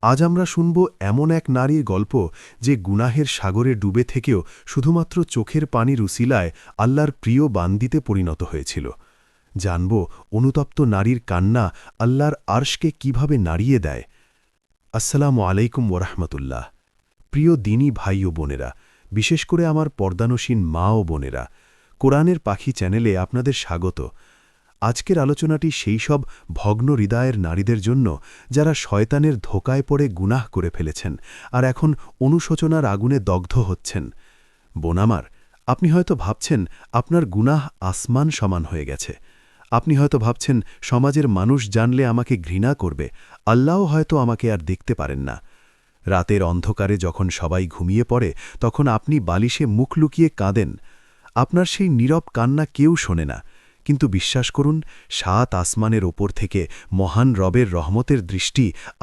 আজ আমরা শুনব এমন এক নারীর গল্প যে গুনাহের সাগরে ডুবে থেকেও শুধুমাত্র চোখের পানির উসিলায় আল্লাহর প্রিয় বান্দিতে পরিণত হয়েছিল। জানব অনুতপ্ত নারীর কান্না আল্লাহর আরশকে কিভাবে নাড়িয়ে দেয়। আসসালামু আলাইকুম ওরহমতুল্লাহ। প্রিয় দিনী ভাই ও বোনেরা, বিশেষ করে আমার পর্দানসীন মা ও বোনেরা, কোরআনের পাখি চ্যানেলে আপনাদের স্বাগত। আজকের আলোচনাটি সেই সব ভগ্ন হৃদয়ের নারীদের জন্য যারা শয়তানের ধোকায় পড়ে গুনাহ করে ফেলেছেন আর এখন অনুশোচনার আগুনে দগ্ধ হচ্ছেন। বোন আমার, আপনি হয়তো ভাবছেন আপনার গুনাহ আসমান সমান হয়ে গেছে। আপনি হয়তো ভাবছেন সমাজের মানুষ জানলে আমাকে ঘৃণা করবে, আল্লাহও হয়তো আমাকে আর দেখতে পারেন না। রাতের অন্ধকারে যখন সবাই ঘুমিয়ে পড়ে তখন আপনি বালিশে মুখ লুকিয়ে কাঁদেন। আপনার সেই নীরব কান্না কেউ শোনে না, কিন্তু বিশ্বাস করুন, ৭ আসমানের ওপর থেকে মহান রবের রহমতের দৃষ্টি